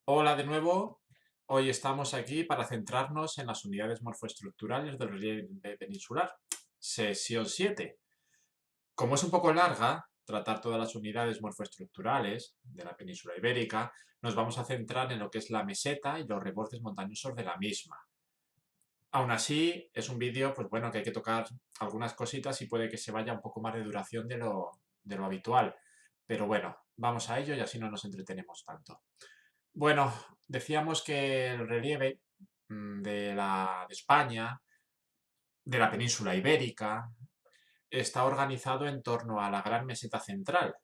Hola de nuevo. Hoy estamos aquí para centrarnos en las unidades morfoestructurales del relieve peninsular. Sesión 7. Como es un poco larga, tratar todas las unidades morfoestructurales de la península ibérica, nos vamos a centrar en lo que es la meseta y los rebordes montañosos de la misma. Aún así, es un vídeo, pues bueno, que hay que tocar algunas cositas y puede que se vaya un poco más de duración de lo habitual. Pero bueno, vamos a ello y así no nos entretenemos tanto. Bueno, decíamos que el relieve de España, de la península ibérica, está organizado en torno a la gran meseta central.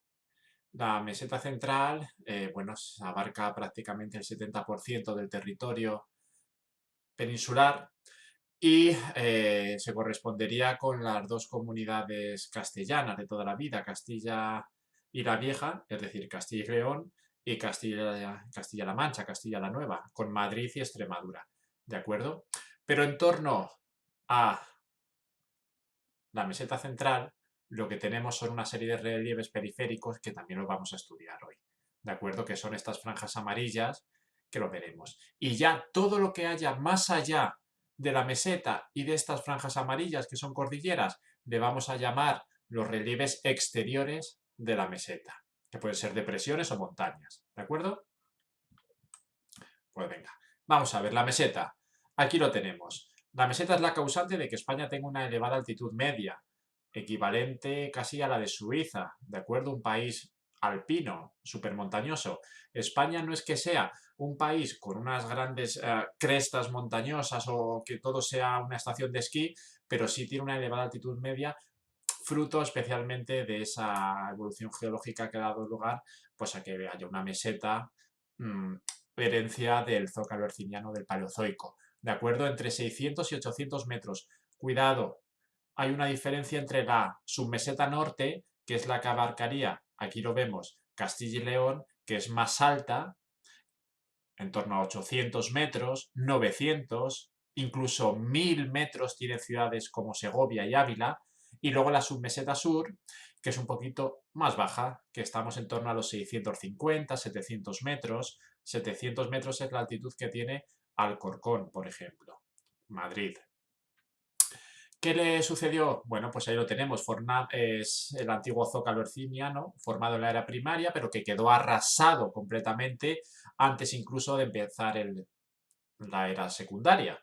La meseta central, bueno, abarca prácticamente el 70% del territorio peninsular y se correspondería con las dos comunidades castellanas de toda la vida, Castilla y la Vieja, es decir, Castilla y León, y Castilla-La Mancha, Castilla la Nueva, con Madrid y Extremadura, ¿de acuerdo? Pero en torno a la meseta central, lo que tenemos son una serie de relieves periféricos que también los vamos a estudiar hoy, ¿de acuerdo? Que son estas franjas amarillas, que lo veremos. Y ya todo lo que haya más allá de la meseta y de estas franjas amarillas, que son cordilleras, le vamos a llamar los relieves exteriores de la meseta, que pueden ser depresiones o montañas, ¿de acuerdo? Pues venga, vamos a ver la meseta. Aquí lo tenemos. La meseta es la causante de que España tenga una elevada altitud media, equivalente casi a la de Suiza, ¿de acuerdo? Un país alpino, supermontañoso. España no es que sea un país con unas grandes crestas montañosas o que todo sea una estación de esquí, pero sí tiene una elevada altitud media, fruto especialmente de esa evolución geológica que ha dado lugar pues a que haya una meseta, mmm, herencia del zócalo herciniano del Paleozoico, ¿de acuerdo? Entre 600 y 800 metros. Cuidado, hay una diferencia entre la submeseta norte, que es la que abarcaría, aquí lo vemos, Castilla y León, que es más alta, en torno a 800 metros, 900, incluso 1000 metros tienen ciudades como Segovia y Ávila, y luego la submeseta sur, que es un poquito más baja, que estamos en torno a los 650, 700 metros. 700 metros es la altitud que tiene Alcorcón, por ejemplo, Madrid. ¿Qué le sucedió? Bueno, pues ahí lo tenemos. Es el antiguo zócalo herciniano, formado en la era primaria, pero que quedó arrasado completamente antes incluso de empezar la era secundaria.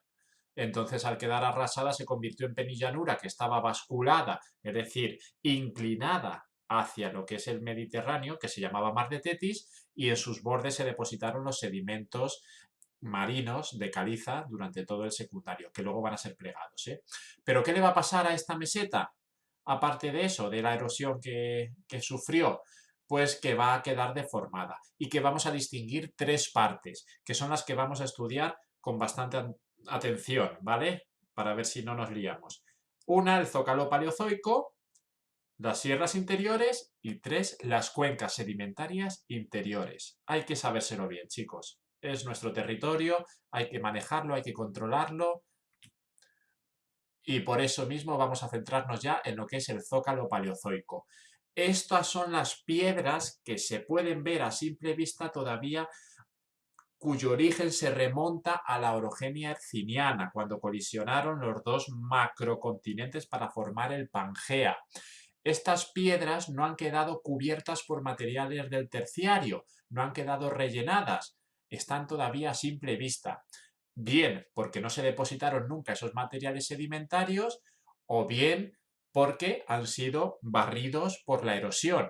Entonces, al quedar arrasada, se convirtió en penillanura que estaba basculada, es decir, inclinada hacia lo que es el Mediterráneo, que se llamaba Mar de Tetis, y en sus bordes se depositaron los sedimentos marinos de caliza durante todo el secundario, que luego van a ser plegados, ¿eh? Pero ¿qué le va a pasar a esta meseta? Aparte de eso, de la erosión que sufrió, pues que va a quedar deformada y que vamos a distinguir tres partes, que son las que vamos a estudiar con bastante atención, ¿vale? Para ver si no nos liamos. Una, el zócalo paleozoico, las sierras interiores y tres, las cuencas sedimentarias interiores. Hay que sabérselo bien, chicos. Es nuestro territorio, hay que manejarlo, hay que controlarlo y por eso mismo vamos a centrarnos ya en lo que es el zócalo paleozoico. Estas son las piedras que se pueden ver a simple vista todavía, cuyo origen se remonta a la orogenia herciniana, cuando colisionaron los dos macrocontinentes para formar el Pangea. Estas piedras no han quedado cubiertas por materiales del terciario, no han quedado rellenadas, están todavía a simple vista. Bien porque no se depositaron nunca esos materiales sedimentarios, o bien porque han sido barridos por la erosión.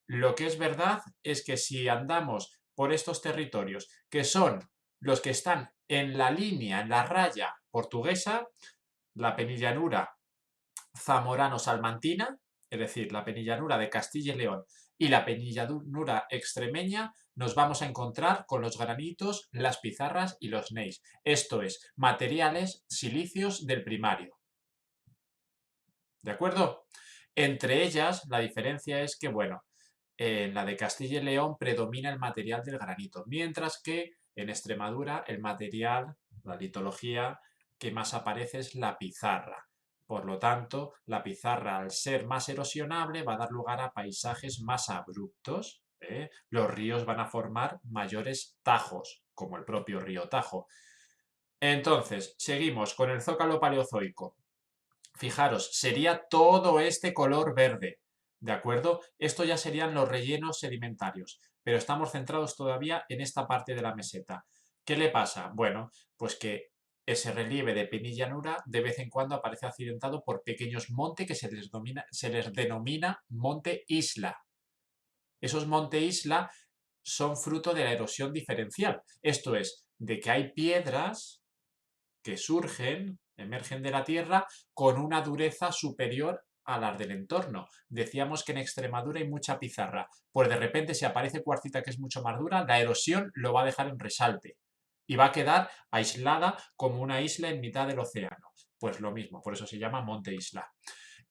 Lo que es verdad es que si andamos por estos territorios, que son los que están en la línea, en la raya portuguesa, la penillanura zamorano-salmantina, es decir, la penillanura de Castilla y León y la penillanura extremeña, nos vamos a encontrar con los granitos, las pizarras y los neis. Esto es, materiales silicios del primario. ¿De acuerdo? Entre ellas, la diferencia es que, bueno, en la de Castilla y León predomina el material del granito, mientras que en Extremadura el material, la litología que más aparece es la pizarra. Por lo tanto, la pizarra, al ser más erosionable, va a dar lugar a paisajes más abruptos. Los ríos van a formar mayores tajos, como el propio río Tajo. Entonces, seguimos con el zócalo paleozoico. Fijaros, sería todo este color verde, ¿de acuerdo? Esto ya serían los rellenos sedimentarios, pero estamos centrados todavía en esta parte de la meseta. ¿Qué le pasa? Bueno, pues que ese relieve de penillanura de vez en cuando aparece accidentado por pequeños montes que se les denomina monte isla. Esos monte isla son fruto de la erosión diferencial, esto es, de que hay piedras que surgen, emergen de la tierra con una dureza superior a las del entorno. Decíamos que en Extremadura hay mucha pizarra, pues de repente si aparece cuarcita que es mucho más dura, la erosión lo va a dejar en resalte y va a quedar aislada como una isla en mitad del océano. Pues lo mismo, por eso se llama monte isla.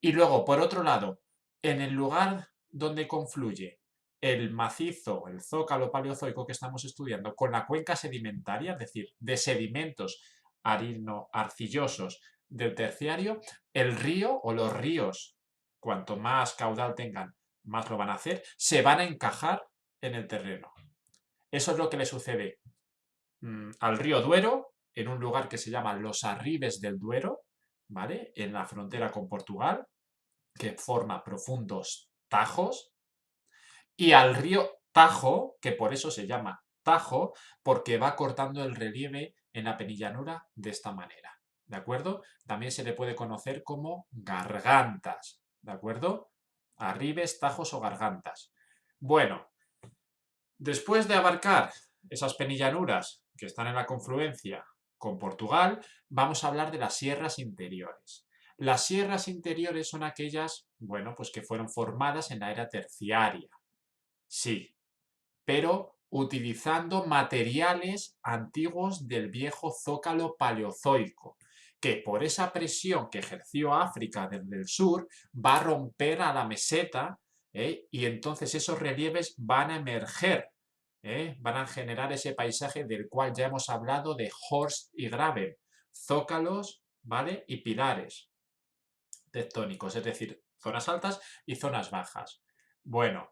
Y luego, por otro lado, en el lugar donde confluye el macizo, el zócalo paleozoico que estamos estudiando, con la cuenca sedimentaria, es decir, de sedimentos arcillosos del terciario, el río o los ríos, cuanto más caudal tengan, más lo van a hacer, se van a encajar en el terreno. Eso es lo que le sucede al río Duero, en un lugar que se llama Los Arribes del Duero, ¿vale? En la frontera con Portugal, que forma profundos tajos, y al río Tajo, que por eso se llama Tajo, porque va cortando el relieve en la penillanura de esta manera, ¿de acuerdo? También se le puede conocer como gargantas, ¿de acuerdo? Arribes, tajos o gargantas. Bueno, después de abarcar esas penillanuras que están en la confluencia con Portugal, vamos a hablar de las sierras interiores. Las sierras interiores son aquellas, bueno, pues que fueron formadas en la era terciaria. Sí, pero utilizando materiales antiguos del viejo zócalo paleozoico, que por esa presión que ejerció África desde el sur va a romper a la meseta, y entonces esos relieves van a emerger, van a generar ese paisaje del cual ya hemos hablado de Horst y Graben, zócalos, ¿vale? Y pilares tectónicos, es decir, zonas altas y zonas bajas. Bueno,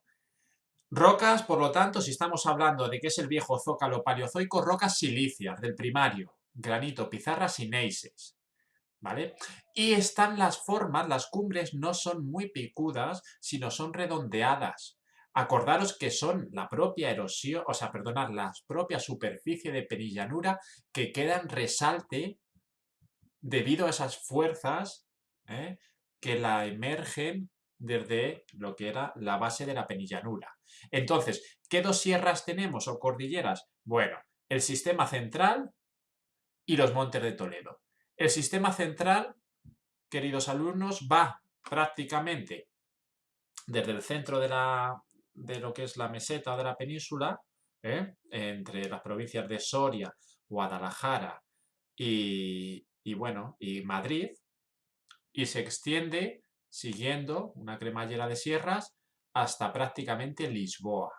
rocas, por lo tanto, si estamos hablando de que es el viejo zócalo paleozoico, rocas silíceas del primario, granito, pizarras y neises, ¿vale? Y están las formas, las cumbres no son muy picudas, sino son redondeadas. Acordaros que son la propia erosión, o sea, perdonad, la propia superficie de penillanura que queda en resalte debido a esas fuerzas, que la emergen desde lo que era la base de la penillanura. Entonces, ¿qué dos sierras tenemos o cordilleras? Bueno, el sistema central y los montes de Toledo. El sistema central, queridos alumnos, va prácticamente desde el centro de lo que es la meseta de la península, entre las provincias de Soria, Guadalajara y bueno, y Madrid, y se extiende siguiendo una cremallera de sierras hasta prácticamente Lisboa.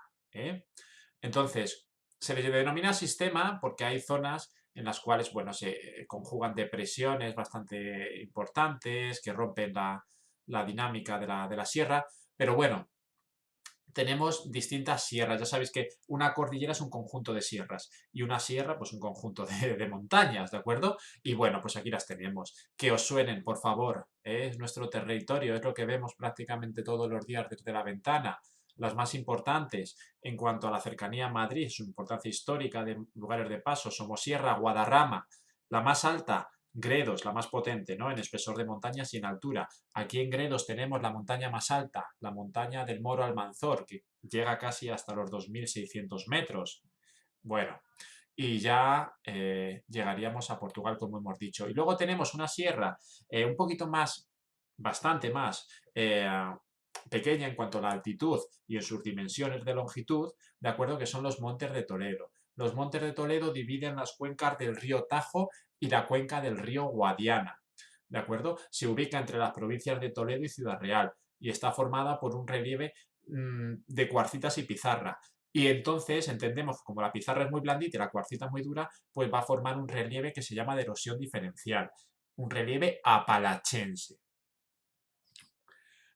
Entonces, se le denomina sistema porque hay zonas en las cuales, bueno, se conjugan depresiones bastante importantes que rompen la dinámica de la sierra, pero bueno, tenemos distintas sierras. Ya sabéis que una cordillera es un conjunto de sierras y una sierra, pues un conjunto de montañas, ¿de acuerdo? Y bueno, pues aquí las tenemos. Que os suenen, por favor. Es nuestro territorio, es lo que vemos prácticamente todos los días desde la ventana. Las más importantes en cuanto a la cercanía a Madrid, su importancia histórica de lugares de paso, Somosierra, Guadarrama. La más alta, Gredos, la más potente, ¿no? En espesor de montañas y en altura. Aquí en Gredos tenemos la montaña más alta, la montaña del Moro Almanzor, que llega casi hasta los 2.600 metros. Bueno, y ya llegaríamos a Portugal, como hemos dicho. Y luego tenemos una sierra un poquito más, bastante más pequeña en cuanto a la altitud y en sus dimensiones de longitud, de acuerdo, que son los Montes de Toledo. Los Montes de Toledo dividen las cuencas del río Tajo y la cuenca del río Guadiana, ¿de acuerdo? Se ubica entre las provincias de Toledo y Ciudad Real y está formada por un relieve de cuarcitas y pizarra. Y entonces entendemos que como la pizarra es muy blandita y la cuarcita muy dura, pues va a formar un relieve que se llama de erosión diferencial, un relieve apalachense.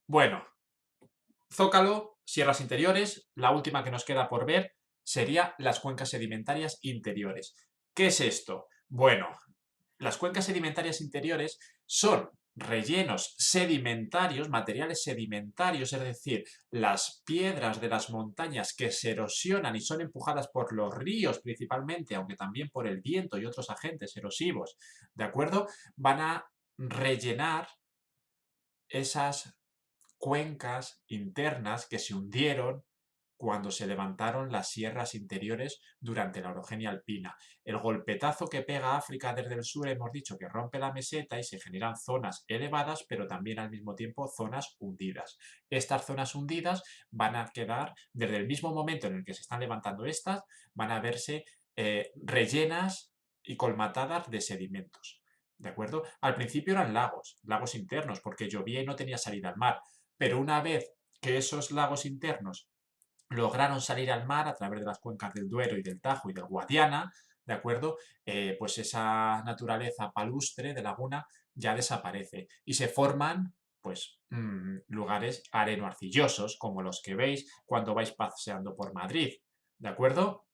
Bueno, Zócalo, sierras interiores, la última que nos queda por ver sería las cuencas sedimentarias interiores. ¿Qué es esto? Bueno, las cuencas sedimentarias interiores son rellenos sedimentarios, materiales sedimentarios, es decir, las piedras de las montañas que se erosionan y son empujadas por los ríos principalmente, aunque también por el viento y otros agentes erosivos, ¿de acuerdo? Van a rellenar esas cuencas internas que se hundieron cuando se levantaron las sierras interiores durante la orogenia alpina. El golpetazo que pega África desde el sur, hemos dicho que rompe la meseta y se generan zonas elevadas, pero también al mismo tiempo zonas hundidas. Estas zonas hundidas van a quedar, desde el mismo momento en el que se están levantando estas, van a verse rellenas y colmatadas de sedimentos. ¿De acuerdo? Al principio eran lagos internos, porque llovía y no tenía salida al mar. Pero una vez que esos lagos internos lograron salir al mar a través de las cuencas del Duero y del Tajo y del Guadiana, ¿de acuerdo? Pues esa naturaleza palustre de laguna ya desaparece y se forman pues lugares areno-arcillosos como los que veis cuando vais paseando por Madrid, ¿de acuerdo?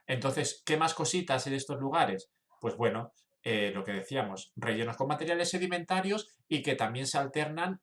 Entonces, ¿qué más cositas en estos lugares? Pues bueno, lo que decíamos, rellenos con materiales sedimentarios y que también se alternan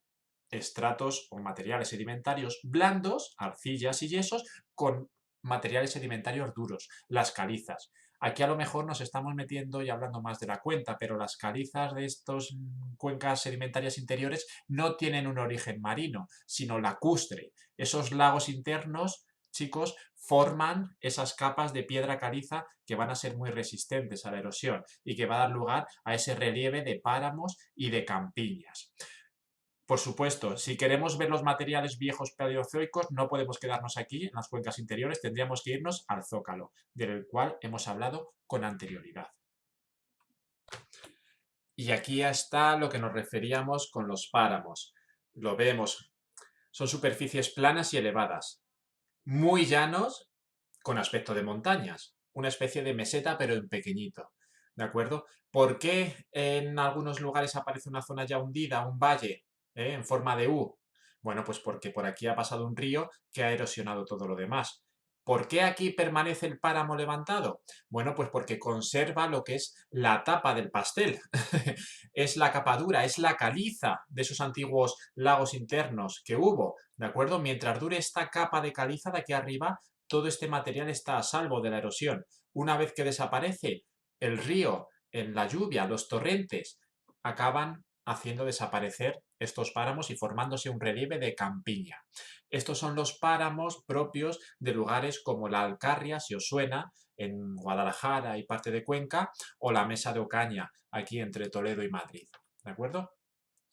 estratos o materiales sedimentarios blandos, arcillas y yesos, con materiales sedimentarios duros, las calizas. Aquí a lo mejor nos estamos metiendo y hablando más de la cuenta, pero las calizas de estos cuencas sedimentarias interiores no tienen un origen marino, sino lacustre. Esos lagos internos, chicos, forman esas capas de piedra caliza que van a ser muy resistentes a la erosión y que va a dar lugar a ese relieve de páramos y de campiñas. Por supuesto, si queremos ver los materiales viejos paleozoicos, no podemos quedarnos aquí en las cuencas interiores, tendríamos que irnos al Zócalo, del cual hemos hablado con anterioridad. Y aquí está lo que nos referíamos con los páramos. Lo vemos, son superficies planas y elevadas, muy llanos, con aspecto de montañas, una especie de meseta pero en pequeñito, ¿de acuerdo? ¿Por qué en algunos lugares aparece una zona ya hundida, un valle, en forma de U? Bueno, pues porque por aquí ha pasado un río que ha erosionado todo lo demás. ¿Por qué aquí permanece el páramo levantado? Bueno, pues porque conserva lo que es la tapa del pastel. Es la capa dura, es la caliza de esos antiguos lagos internos que hubo, ¿de acuerdo? Mientras dure esta capa de caliza de aquí arriba, todo este material está a salvo de la erosión. Una vez que desaparece el río en la lluvia, los torrentes acaban haciendo desaparecer estos páramos y formándose un relieve de campiña. Estos son los páramos propios de lugares como la Alcarria, si os suena, en Guadalajara y parte de Cuenca, o la Mesa de Ocaña, aquí entre Toledo y Madrid. ¿De acuerdo?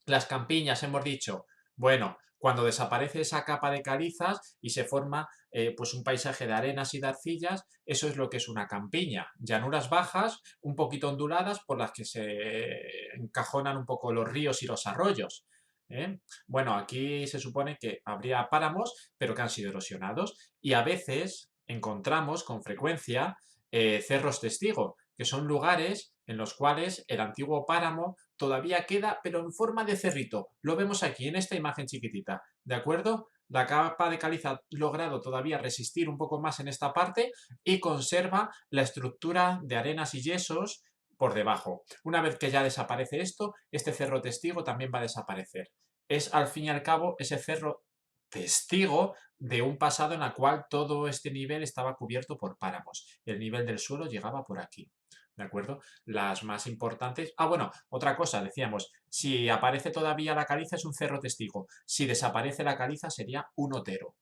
Las campiñas, hemos dicho, bueno, cuando desaparece esa capa de calizas y se forma pues un paisaje de arenas y de arcillas, eso es lo que es una campiña. Llanuras bajas, un poquito onduladas, por las que se encajonan un poco los ríos y los arroyos. ¿Eh? Bueno, aquí se supone que habría páramos, pero que han sido erosionados. Y a veces encontramos con frecuencia cerros testigo, que son lugares en los cuales el antiguo páramo todavía queda, pero en forma de cerrito. Lo vemos aquí en esta imagen chiquitita, ¿de acuerdo? La capa de caliza ha logrado todavía resistir un poco más en esta parte y conserva la estructura de arenas y yesos por debajo. Una vez que ya desaparece esto, este cerro testigo también va a desaparecer. Es al fin y al cabo ese cerro testigo de un pasado en el cual todo este nivel estaba cubierto por páramos. El nivel del suelo llegaba por aquí. ¿De acuerdo? Las más importantes... Ah, bueno, otra cosa, decíamos, si aparece todavía la caliza es un cerro testigo. Si desaparece la caliza sería un otero.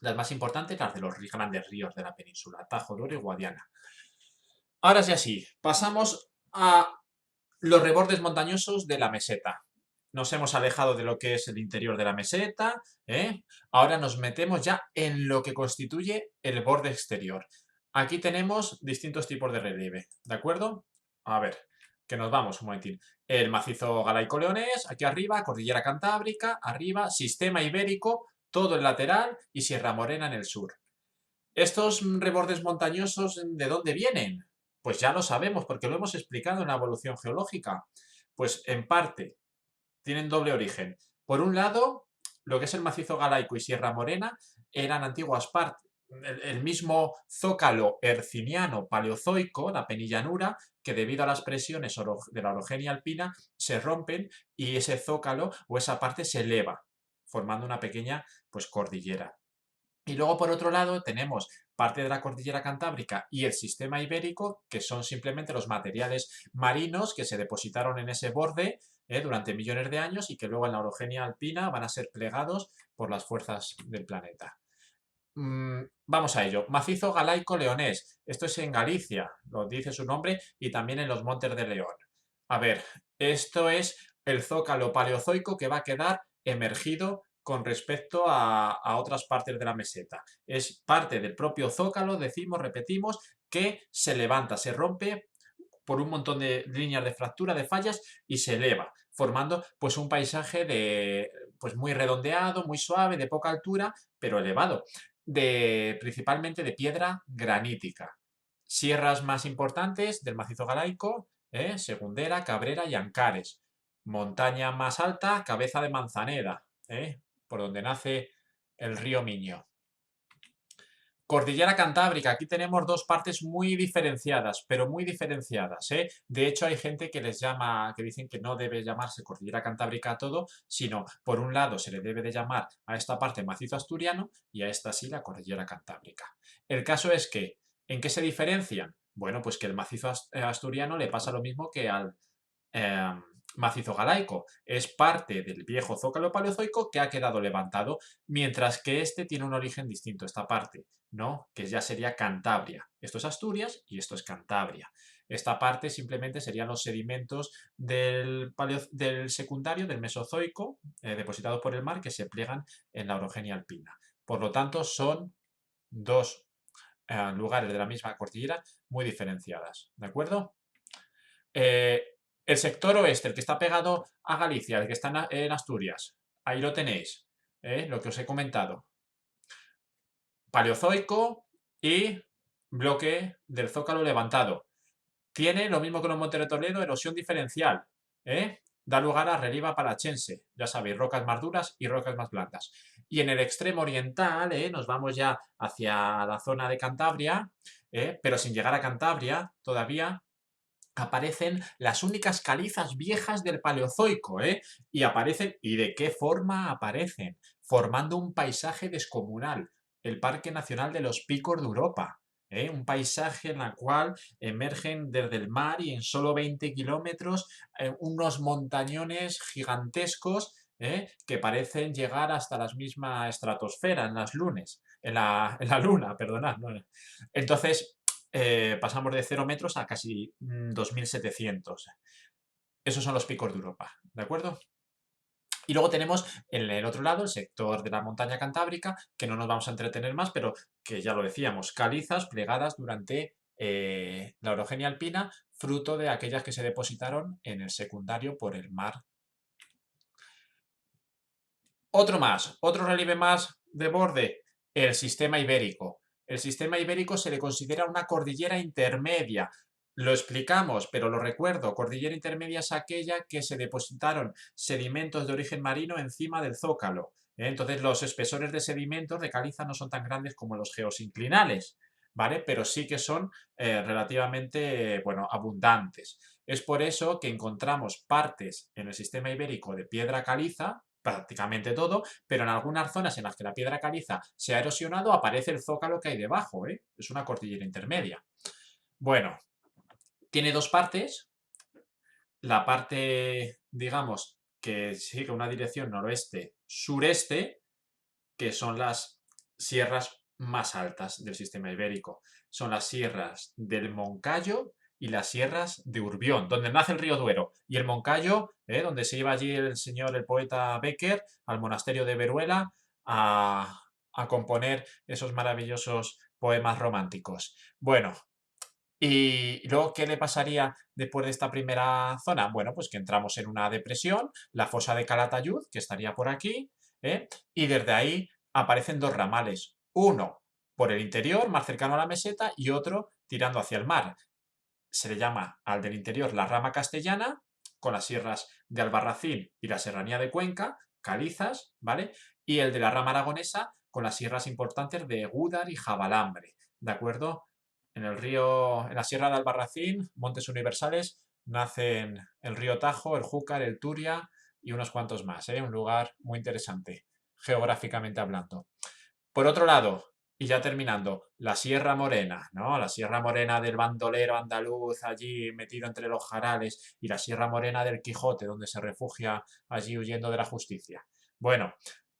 Las más importantes, las de los grandes ríos de la península, Tajo, Duero y Guadiana. Ahora sí, así, pasamos a los rebordes montañosos de la meseta. Nos hemos alejado de lo que es el interior de la meseta, ¿eh? Ahora nos metemos ya en lo que constituye el borde exterior. Aquí tenemos distintos tipos de relieve, ¿de acuerdo? A ver, que nos vamos un momentín. El macizo galaico-leonés, aquí arriba, cordillera cantábrica, arriba, sistema ibérico, todo el lateral y Sierra Morena en el sur. ¿Estos rebordes montañosos de dónde vienen? Pues ya lo sabemos porque lo hemos explicado en la evolución geológica. Pues en parte tienen doble origen. Por un lado, lo que es el macizo galaico y Sierra Morena eran antiguas partes. El mismo zócalo herciniano paleozoico, la penillanura, que debido a las presiones de la orogenia alpina se rompen y ese zócalo o esa parte se eleva, formando una pequeña pues, cordillera. Y luego, por otro lado, tenemos parte de la cordillera cantábrica y el sistema ibérico, que son simplemente los materiales marinos que se depositaron en ese borde durante millones de años y que luego en la orogenia alpina van a ser plegados por las fuerzas del planeta. Vamos a ello. Macizo galaico leonés. Esto es en Galicia, lo dice su nombre, y también en los Montes de León. A ver, esto es el zócalo paleozoico que va a quedar emergido con respecto a otras partes de la meseta. Es parte del propio zócalo, decimos, repetimos, que se levanta, se rompe por un montón de líneas de fractura, de fallas, y se eleva, formando pues un paisaje pues muy redondeado, muy suave, de poca altura, pero elevado, principalmente de piedra granítica. Sierras más importantes del macizo galaico, Segundera, Cabrera y Ancares. Montaña más alta, Cabeza de Manzaneda, por donde nace el río Miño. Cordillera Cantábrica, aquí tenemos dos partes muy diferenciadas, pero muy diferenciadas, ¿eh? De hecho, hay gente que les llama, que dicen que no debe llamarse Cordillera Cantábrica a todo, sino, por un lado, se le debe de llamar a esta parte macizo asturiano y a esta sí la Cordillera Cantábrica. El caso es que, ¿en qué se diferencian? Bueno, pues que el macizo asturiano le pasa lo mismo que al eh, macizo galaico. Es parte del viejo zócalo paleozoico que ha quedado levantado, mientras que este tiene un origen distinto, esta parte, ¿no? Que ya sería Cantabria. Esto es Asturias y esto es Cantabria. Esta parte simplemente serían los sedimentos del secundario, del Mesozoico, depositados por el mar, que se pliegan en la orogenia alpina. Por lo tanto, son dos lugares de la misma cordillera muy diferenciadas, ¿de acuerdo? Eh, el sector oeste, el que está pegado a Galicia, el que está en Asturias, ahí lo tenéis, lo que os he comentado. Paleozoico y bloque del zócalo levantado. Tiene lo mismo que los Montes de Toledo, erosión diferencial. Da lugar a relieve apalachense, ya sabéis, rocas más duras y rocas más blandas. Y en el extremo oriental, nos vamos ya hacia la zona de Cantabria, pero sin llegar a Cantabria todavía, aparecen las únicas calizas viejas del Paleozoico, Y aparecen, ¿y de qué forma aparecen? Formando un paisaje descomunal, el Parque Nacional de los Picos de Europa, un paisaje en el cual emergen desde el mar y en solo 20 kilómetros unos montañones gigantescos que parecen llegar hasta la misma estratosfera en las lunes, en la luna, perdonad. Entonces, pasamos de 0 metros a casi 2700. Esos son los picos de Europa, ¿de acuerdo? Y luego tenemos en el otro lado el sector de la montaña cantábrica, que no nos vamos a entretener más, pero que ya lo decíamos, calizas plegadas durante la orogenia alpina, fruto de aquellas que se depositaron en el secundario por el mar. Otro relieve más de borde, el sistema ibérico. El sistema ibérico se le considera una cordillera intermedia. Lo explicamos, pero lo recuerdo. Cordillera intermedia es aquella que se depositaron sedimentos de origen marino encima del zócalo. Entonces los espesores de sedimentos de caliza no son tan grandes como los geosinclinales, ¿vale? Pero sí que son relativamente, bueno, abundantes. Es por eso que encontramos partes en el sistema ibérico de piedra caliza, prácticamente todo, pero en algunas zonas en las que la piedra caliza se ha erosionado aparece el zócalo que hay debajo, Es una cordillera intermedia. Bueno, tiene dos partes. La parte, digamos, que sigue una dirección noroeste-sureste, que son las sierras más altas del sistema ibérico. Son las sierras del Moncayo y las sierras de Urbión, donde nace el río Duero. Y el Moncayo, donde se iba allí el poeta Bécquer, al monasterio de Veruela, a componer esos maravillosos poemas románticos. Bueno, ¿y luego qué le pasaría después de esta primera zona? Bueno, pues que entramos en una depresión, la fosa de Calatayud, que estaría por aquí, y desde ahí aparecen dos ramales. Uno por el interior, más cercano a la meseta, y otro tirando hacia el mar. Se le llama al del interior la rama castellana, con las sierras de Albarracín y la serranía de Cuenca, calizas, ¿vale? Y el de la rama aragonesa con las sierras importantes de Gúdar y Javalambre, ¿de acuerdo? En el río, en la sierra de Albarracín, Montes Universales, nacen el río Tajo, el Júcar, el Turia y unos cuantos más, ¿eh? Un lugar muy interesante, geográficamente hablando. Por otro lado, y ya terminando, la Sierra Morena, ¿no? La Sierra Morena del bandolero andaluz allí metido entre los jarales y la Sierra Morena del Quijote, donde se refugia allí huyendo de la justicia. Bueno,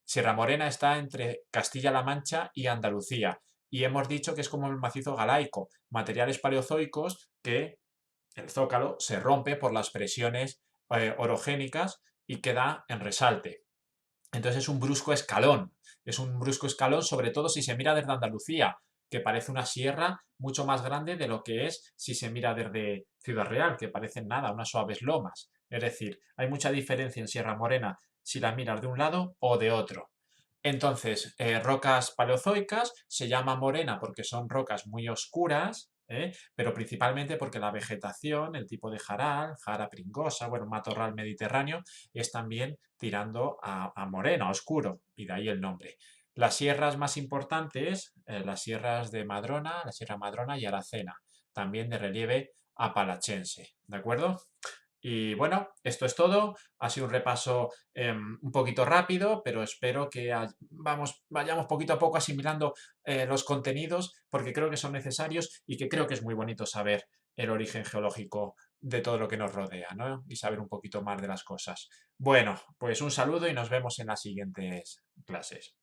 Sierra Morena está entre Castilla-La Mancha y Andalucía y hemos dicho que es como el macizo galaico, materiales paleozoicos que el zócalo se rompe por las presiones orogénicas y queda en resalte. Entonces es un brusco escalón sobre todo si se mira desde Andalucía, que parece una sierra mucho más grande de lo que es si se mira desde Ciudad Real, que parecen nada, unas suaves lomas. Es decir, hay mucha diferencia en Sierra Morena si la miras de un lado o de otro. Entonces, rocas paleozoicas se llama morena porque son rocas muy oscuras, pero principalmente porque la vegetación, el tipo de jaral, jara pringosa, bueno, matorral mediterráneo, es también tirando a moreno, a oscuro, y de ahí el nombre. Las sierras más importantes, las sierras de Madrona, la Sierra Madrona y Aracena, también de relieve apalachense, ¿de acuerdo? Y bueno, esto es todo. Ha sido un repaso un poquito rápido, pero espero que vayamos poquito a poco asimilando los contenidos porque creo que son necesarios y que creo que es muy bonito saber el origen geológico de todo lo que nos rodea, ¿no? Y saber un poquito más de las cosas. Bueno, pues un saludo y nos vemos en las siguientes clases.